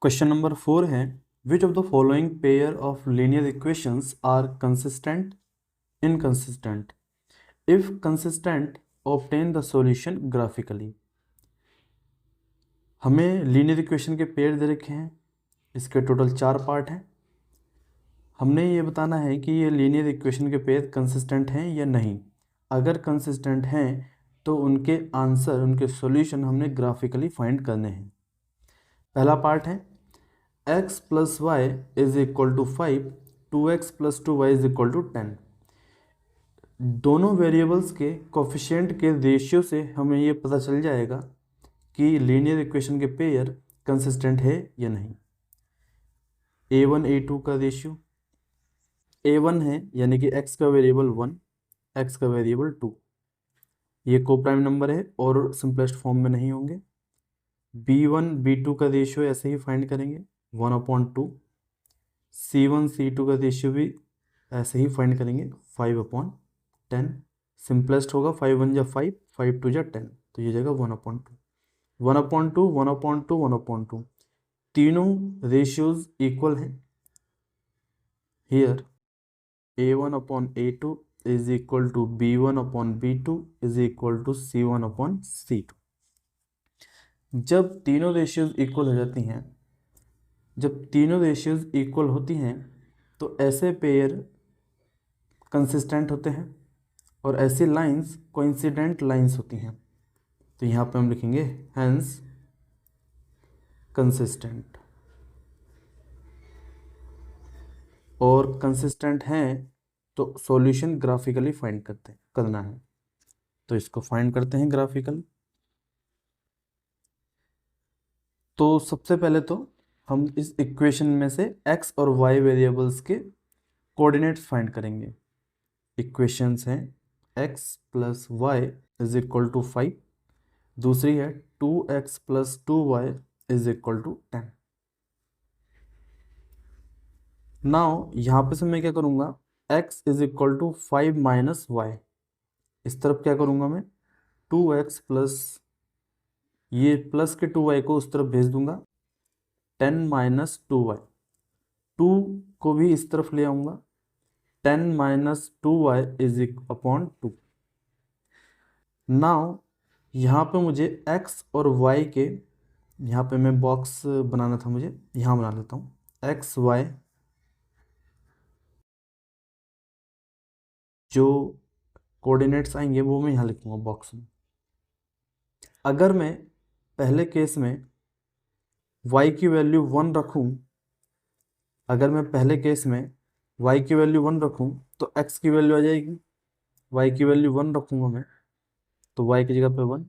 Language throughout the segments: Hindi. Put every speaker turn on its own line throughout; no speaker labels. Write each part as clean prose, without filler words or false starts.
क्वेश्चन नंबर 4 है which of the following pair of linear equations are consistent inconsistent if consistent obtain the solution graphically. हमें लीनियर इक्वेशन के पेयर दे रखे हैं, इसके टोटल 4 पार्ट हैं। हमने ये बताना है कि ये लीनियर इक्वेशन के पेयर कंसिस्टेंट हैं या नहीं। अगर कंसिस्टेंट हैं तो उनके आंसर, उनके सॉल्यूशन हमने ग्राफिकली फाइंड करने हैं। पहला पार्ट है x plus y is equal to 5, 2x plus 2y is equal to 10। दोनों वेरिएबल्स के कोफिशिएंट के रेशियो से हमें ये पता चल जाएगा कि लीनियर इक्वेशन के पेयर कंसिस्टेंट है या नहीं। a1 a2 का रेशियो a1 है, यानी कि x का वेरिएबल 1, x का वेरिएबल 2। ये कोप्राइम नंबर है और सिंपलेस्ट फॉर्म में नहीं होंगे। b1 b2 का रेशियो ऐसे ही फाइंड करेंगे 1/2। c1 c2 का रेशियो भी ऐसे ही फाइंड करेंगे 5/10। सिंपलेस्ट होगा 5 1 जा 5, 5 2 जा 10, तो ये जाएगा 1/2। 1/2 1/2 1/2 तीनों रेशियोज इक्वल हैं। Here a1/a2 is equal to b1/b2 is equal to c1/c2। जब तीनों रेशियोज इक्वल हो जाती हैं, जब तीनों रेशियोज इक्वल होती हैं तो ऐसे पेयर कंसिस्टेंट होते हैं और ऐसी लाइंस कोइंसिडेंट लाइंस होती हैं। तो यहाँ पे हम लिखेंगे हेंस कंसिस्टेंट। और कंसिस्टेंट हैं तो सॉल्यूशन ग्राफिकली फाइंड करना है। तो इसको फाइंड करते हैं ग्राफिकली। तो सबसे पहले तो हम इस इक्वेशन में से x और y वेरिएबल्स के कोऑर्डिनेट्स फाइंड करेंगे। इक्वेशंस हैं x plus y is equal to 5, दूसरी है 2x plus 2y is equal to 10। Now यहाँ पे से मैं क्या करूँगा, x is equal to 5 minus y, इस तरफ क्या करूँगा मैं 2x प्लस, ये प्लस के 2y को उस तरफ भेज दूंगा 10 माइनस 2y, 2 को भी इस तरफ ले आऊँगा 10 minus 2y is upon 2। Now यहाँ पे मुझे x और y के, यहाँ पे मैं बॉक्स बनाना था मुझे, यहाँ बना लेता हूँ x y जो कोऑर्डिनेट्स आएंगे वो मैं यहाँ लिखूँगा बॉक्स में। अगर मैं पहले केस में y की वैल्यू 1 रखूँ, अगर मैं पहले केस में y की वैल्यू 1 रखूँ तो x की वैल्यू आ जाएगी, y की वैल्यू 1 रखूँगा मैं तो y की जगह पे 1,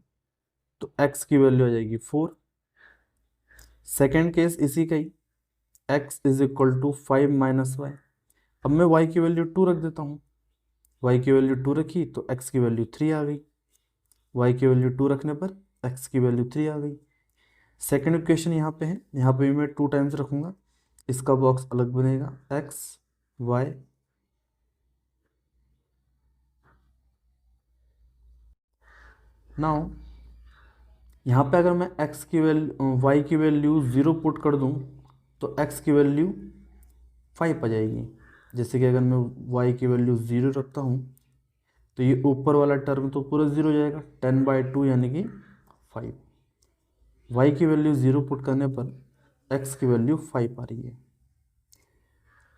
तो x की वैल्यू आ जाएगी 4। सेकेंड केस इसी का ही, x is equal to 5 minus y. अब मैं y की वैल्यू 2 रख देता हूँ, y की वैल्यू 2 रखी तो x की वैल्यू 3 आ गई, y की वैल्यू 2 रखने पर x की वैल्यू 3 आ गई। सेकेंड इक्वेशन यहाँ पे है, यहाँ पे भी मैं 2 टाइम्स रखूँगा, इसका बॉक्स अलग बनेगा x y। नाउ यहाँ पे अगर मैं x की वैल्यू y की वैल्यू 0 पुट कर दूँ तो x की वैल्यू 5 आ जाएगी। जैसे कि अगर मैं y की वैल्यू 0 रखता हूँ तो ये ऊपर वाला टर्म तो पूरा 0 हो जाएगा, 10/2 यानी कि 5। y की वैल्यू 0 पुट करने पर x की वैल्यू 5 आ रही है।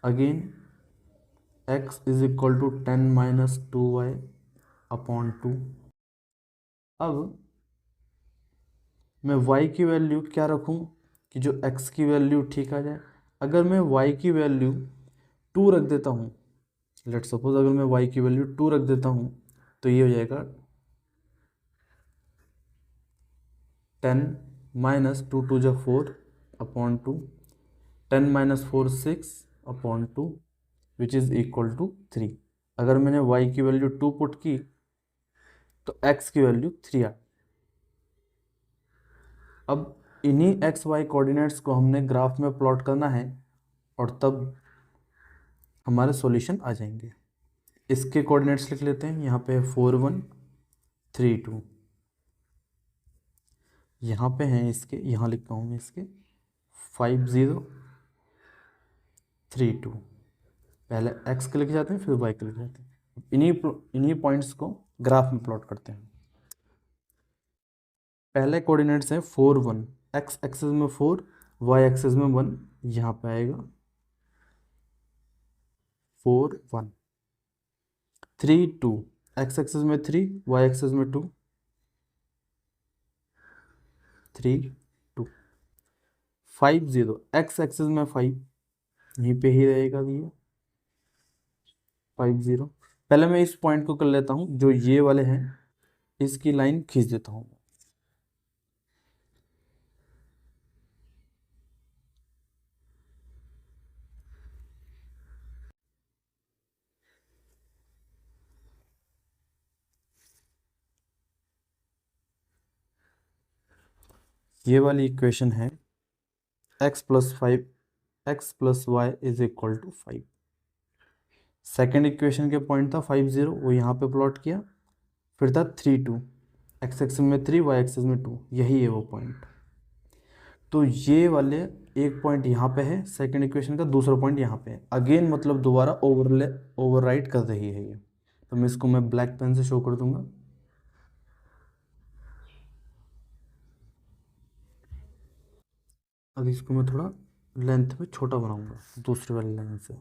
Again x is equal to 10 minus 2y upon 2। अब मैं y की वैल्यू क्या रखूं कि जो x की वैल्यू ठीक आ जाए। अगर मैं y की वैल्यू 2 रख देता हूं, लेट सपोज अगर मैं y की वैल्यू 2 रख देता हूं तो ये हो जाएगा 10 माइनस 2 2 जा 4 upon 2, 10 minus 4 6 upon 2 which is equal to 3। अगर मैंने y की वैल्यू 2 पुट की तो x की वैल्यू 3 आ। अब इन्हीं एक्स वाई कोऑर्डिनेट्स को हमने ग्राफ में प्लॉट करना है और तब हमारे सॉल्यूशन आ जाएंगे। इसके कोऑर्डिनेट्स लिख लेते हैं, यहाँ पे 4 1 3 2, यहाँ पे हैं इसके, यहाँ लिखता हूँ मैं इसके 5 0 3 2। पहले x के लिख जाते हैं, फिर y के लिख जाते हैं। इन्हीं पॉइंट्स को ग्राफ में प्लॉट करते हैं। पहले कोऑर्डिनेट्स हैं 4 1, x एक्सिस में 4, y एक्सिस में 1, यहाँ पे आएगा 4 1। 3 2, x एक्सिस में 3, y एक्सिस में 2, 3 2। 5 0, x एक्सिस में 5, यहीं पे ही रहेगा ये 5 0। पहले मैं इस पॉइंट को कर लेता हूँ, जो ये वाले हैं इसकी लाइन खींच देता हूँ। ये वाली इक्वेशन है x plus 5 x plus y is equal to 5। Second equation के पॉइंट था 5 0, वो यहाँ पे प्लॉट किया। फिर था 3 2, x एक्सिस में 3, y एक्सिस में 2, यही है वो पॉइंट। तो ये वाले एक पॉइंट यहाँ पे है, सेकेंड इक्वेशन का दूसरा पॉइंट यहाँ पे है। अगेन मतलब दोबारा ओवरराइट कर रही है ये। तो मैं इसको ब्लैक पेन से शो कर दूंगा। अब इसको मैं थोड़ा लेंथ में छोटा बनाऊंगा दूसरे वाले लाइन से।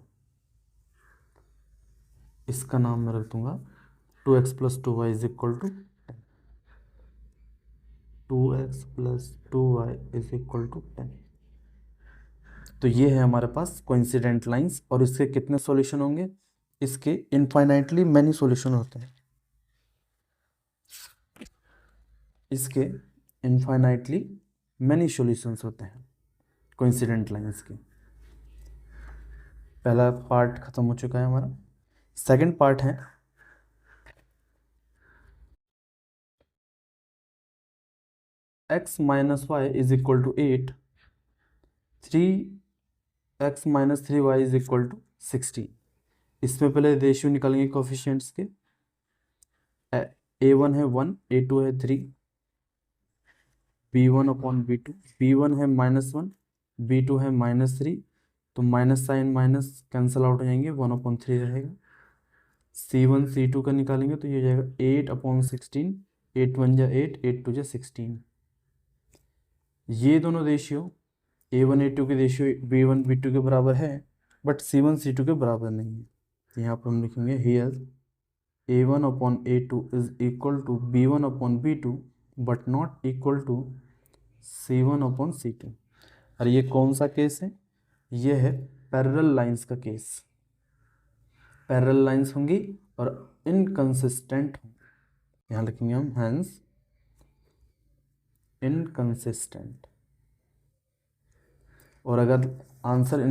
इसका नाम मैं रख दूंगा 2x plus 2y is equal to 2x plus 2y is equal to 10। तो ये है हमारे पास कोइंसिडेंट लाइंस। और इसके कितने सॉल्यूशन होंगे? इसके इनफाइनाइटली मैनी सॉल्यूशन होते हैं। इसके इनफाइनाइटली मैनी सॉल्यूशंस होते हैं कोइंसिडेंट लाइंस के। पहला पार्ट खत्म हो चुका है हमारा। सेकंड पार्ट है x minus y is equal to 8, 3x minus 3y is equal to 16। इसमें पहले रेशियो निकालेंगे कोफिशिएंट्स के। a1 है 1, a2 है 3, b1 अपॉन b2, b1 है -1, b2 है -3, तो minus sign minus cancel out हो जाएंगे, 1/3 रहेगा। c1 c2 का निकालेंगे तो ये हो जाएगा 8/16, 8 1 जा 8, 8 2 जा 16। ये दोनों रेशियो a1 a2 के रेशियो b1 b2 के बराबर है, बट c1 c2 के बराबर नहीं है। यहाँ पर हम लिखेंगे here a1/a2 is equal to b1/b2 but not equal to c1/c2। और ये कौन सा केस है? ये है पैरेलल लाइंस का केस। पैरेलल लाइंस होंगी और इनकंसिस्टेंट होंगी। यहाँ लिखेंगे हम हैंस इनकंसिस्टेंट। और अगर आंसर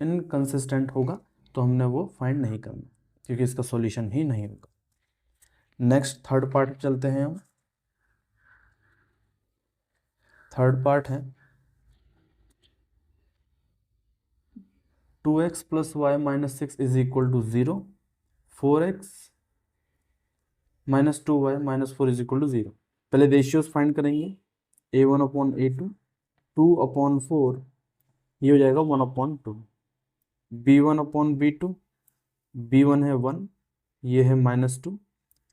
इनकंसिस्टेंट होगा तो हमने वो फाइंड नहीं करना, क्योंकि इसका सॉल्यूशन ही नहीं होगा। नेक्स्ट थर्ड पार्ट चलते हैं हम। थर्ड पार्ट है 2x plus y minus 6 is equal to 0, 4x minus 2y minus 4 is equal to 0। पहले रेशियोज फाइंड करेंगे। a1/a2, 2/4, ये हो जाएगा 1/2। b1/b2, b1 है 1, ये है -2,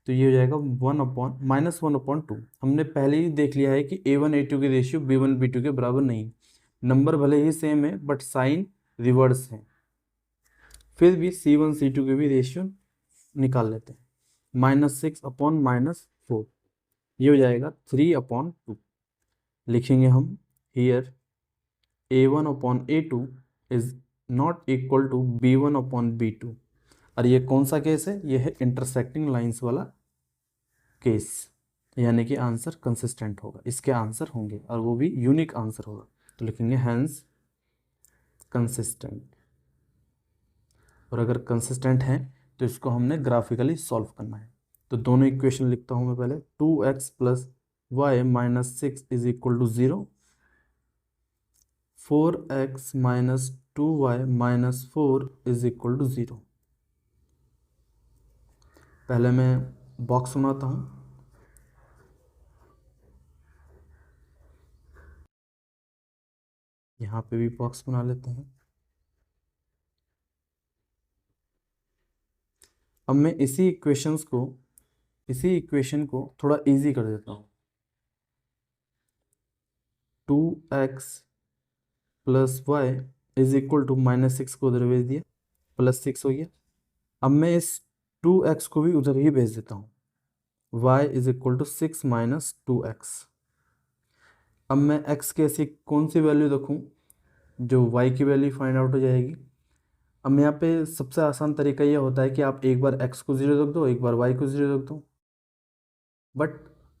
तो ये हो जाएगा -1/2। हमने पहले ही देख लिया है कि a1 a2 की रेशियो b1 b2 के बराबर नहीं। नंबर भले ही सेम है बट साइन रिवर्स है। फिर भी c1 c2 की भी रेशियो निकाल लेते हैं। -6/-4, ये हो जाएगा 3/2। लिखेंगे हम here a1/a2 is not equal to b1/b2। और ये कौन सा केस है? ये है इंटरसेक्टिंग लाइंस वाला केस, यानी कि आंसर कंसिस्टेंट होगा। इसके आंसर होंगे और वो भी यूनिक आंसर होगा। तो लिखेंगे हैंस कंसिस्टेंट। और अगर कंसिस्टेंट है तो इसको हमने ग्राफिकली सॉल्व करना है। तो दोनों इक्वेशन लिखता हूँ मैं पहले। 2x plus y minus 6 is equal to 0, 4x minus 2y minus 4 is equal to 0। पहले मैं बॉक्स बनाता हूँ। यहाँ पे भी बॉक्स बना लेते हैं। अब मैं इसी इक्वेशन को थोड़ा इजी कर देता हूँ। 2x plus y is equal to -6 को उधर भेज दिया, +6 हो गया। अब मैं इस 2x को भी उधर ही भेज देता हूँ, y is equal to 6 minus 2x। अब मैं x की ऐसी कौन सी वैल्यू रखूँ जो y की वैल्यू फाइंड आउट हो जाएगी। अब मैं यहाँ पे सबसे आसान तरीका ये होता है कि आप एक बार x को 0 रख दो, एक बार y को 0 रख दो, बट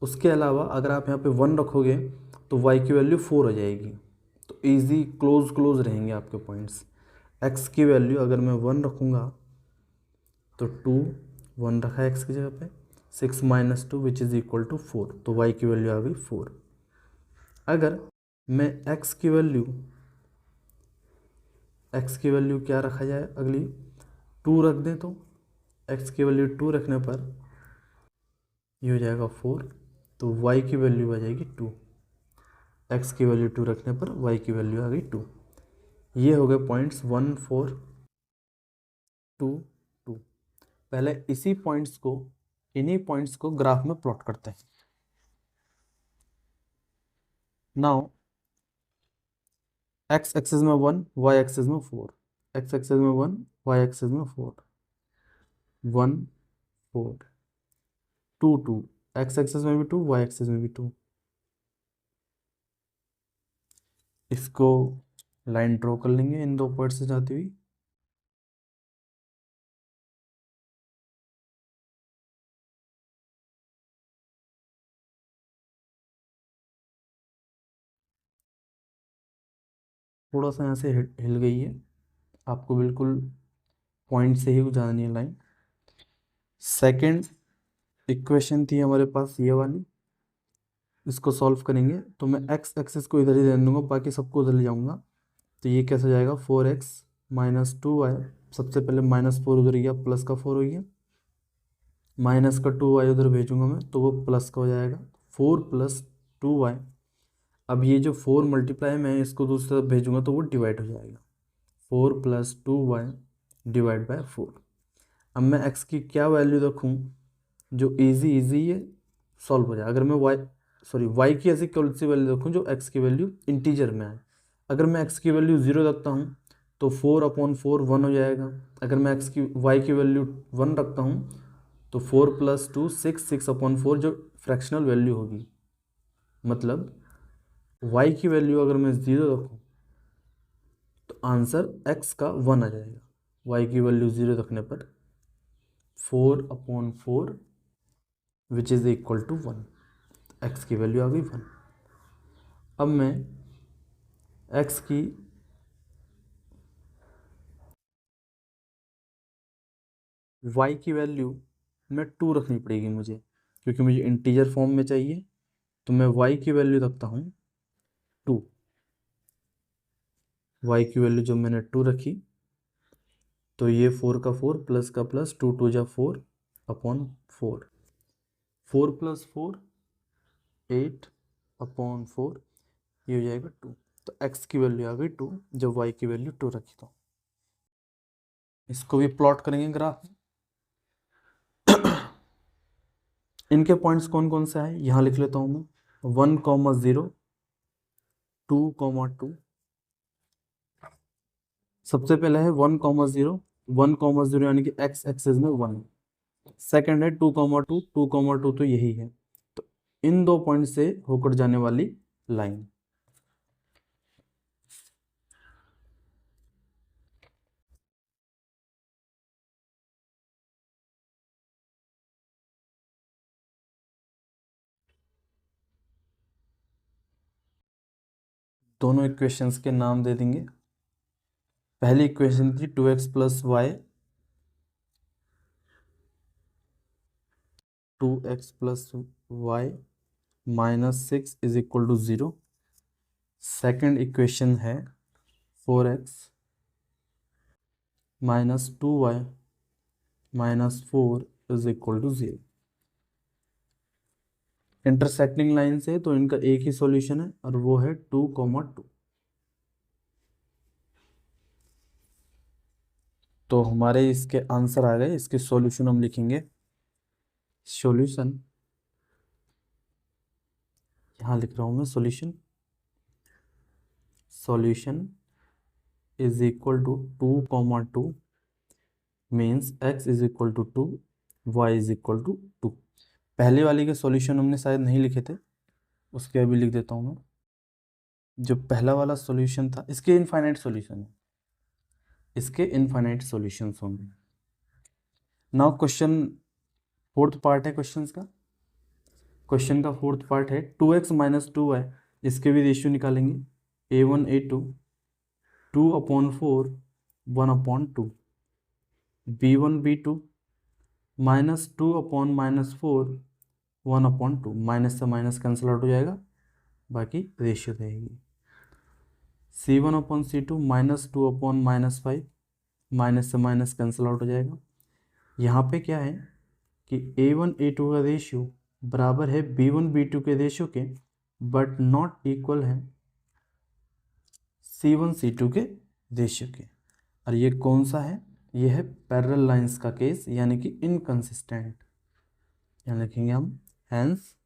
उसके अलावा अगर आप यहाँ पे 1 रखोगे तो y की वैल्यू 4 हो जाएगी। तो इजी क्लोज रहेंगे आपके पॉइंट्स। x की वैल्यू अगर मैं 1 रखूँगा तो 2, 1 रखा है x की जगह पे, 6 minus 2 which is equal to 4, तो y की वैल्यू आ गई 4। अगर मैं x की वैल्यू क्या रखा जाए, अगली 2 रख दें तो x की वैल्यू 2 रखने पर ये हो जाएगा 4, तो y की वैल्यू आ जाएगी 2। x की वैल्यू 2 रखने पर y की वैल्यू आ गई 2। ये हो गए पॉइंट्स 1, 4, 2, 2। पहले इन्हीं पॉइंट्स को ग्राफ में प्लॉट करते हैं। नाउ x एक्सिस में 1, y एक्सिस में 4, x एक्सिस में 1, y एक्सिस में 4, 1, 4, 2, 2, x एक्सिस में भी 2, y एक्सिस में भी 2। इसको लाइन ड्रॉ कर लेंगे इन दो पॉइंट से जाती हुई। थोड़ा सा यहाँ से हिल गई है, आपको बिल्कुल पॉइंट से ही गुजारनी है लाइन। सेकंड इक्वेशन थी हमारे पास ये वाली, इसको सॉल्व करेंगे तो मैं x एक्सिस को इधर ही रहने दूंगा, बाकी सबको उधर ले जाऊंगा। तो ये कैसे जाएगा, 4x माइनस 2y, सबसे पहले -4 उधर गया, प्लस का 4 हो गया, माइनस का 2y उधर भेजूंगा मैं तो वो प्लस का हो जाएगा, 4 प्लस 2y। अब ये जो 4 मल्टीप्लाई मैं इसको दूसरी तरफ भेजूंगा तो वो डिवाइड हो जाएगा, 4 प्लस 2y डिवाइड बाय 4। अब मैं x की क्या वैल्यू रखूँ जो इजी ये सॉल्व हो जाए। अगर मैं y की ऐसी कौन सी वैल्यू रखूँ जो x की वैल्यू इंटीजर में आए। अगर मैं x की वैल्यू 0 रखता हूँ तो 4/4 1 हो जाएगा। अगर मैं y की वैल्यू 1 रखता हूँ तो 4 प्लस 2 6, 6/4 जो फ्रैक्शनल वैल्यू होगी, मतलब y की वैल्यू अगर मैं 0 रखूँ तो आंसर x का 1 आ जाएगा। y की वैल्यू 0 रखने पर 4/4 which is equal to 1, x की वैल्यू आ गई 1। अब मैं x की y की वैल्यू में 2 रखनी पड़ेगी मुझे, क्योंकि मुझे इंटीजर फॉर्म में चाहिए। तो मैं y की वैल्यू रखता हूँ 2। y की वैल्यू जब मैंने 2 रखी तो ये 4 का 4 प्लस का प्लस, 2 2 जा 4/4, 4 प्लस 4 8/4, ये हो जाएगा 2। तो x की वैल्यू आ गई 2 जब y की वैल्यू 2 रखी। तो इसको भी प्लॉट करेंगे ग्राफ में। इनके पॉइंट्स कौन कौन से हैं यहाँ लिख लेता हूँ मैं, 1,0, 2,2। सबसे पहले है 1,0, 1,0 यानी कि x एक्सिस में 1। सेकंड है 2,2, 2,2 तो यही है। तो इन दो पॉइंट से होकर जाने वाली लाइन, दोनों इक्वेशंस के नाम दे देंगे। पहली इक्वेशन थी 2x plus y, 2x plus y -6 is equal to 0। Second equation है 4x minus 2y -4 is equal to 0। Intersecting line से तो इनका एक ही सॉल्यूशन है और वो है 2,2। तो हमारे इसके आंसर आ गए। इसके सॉल्यूशन हम लिखेंगे। सॉल्यूशन, यहाँ लिख रहा हूँ मैं solution. Solution is equal to 2, 2 means x is equal to 2, y is equal to 2। पहले वाले के सॉल्यूशन हमने शायद नहीं लिखे थे, उसके अभी लिख देता हूँ मैं। जो पहला वाला सॉल्यूशन था, इसके इनफाइनाइट सॉल्यूशन है, इसके इनफाइनाइट सॉल्यूशंस होंगे। नाउ क्वेश्चन, फोर्थ पार्ट है क्वेश्चन का। क्वेश्चन का फोर्थ पार्ट है 2x माइनस 2y, इसके भी रेशियो निकालेंगे। a1 a2 2/4 1/2, b1 b2 -2/-4 1/2। Minus से माइनस कैंसिल आउट हो जाएगा, बाकी रेशियो रहेगी। c1/c2 -2/-5, माइनस से माइनस कैंसिल आउट हो जाएगा। यहाँ पे क्या है कि a1 a2 का रेशियो बराबर है b1 b2 के रेशियो के, बट नॉट इक्वल है c1 c2 के रेशियो के। और ये कौन सा है? ये है पैरेलल लाइंस का केस, यानी कि इनकंसिस्टेंट। यहाँ लिखेंगे हम हेंस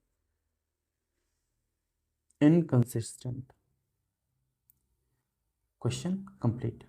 इनकंसिस्टेंट। Question complete.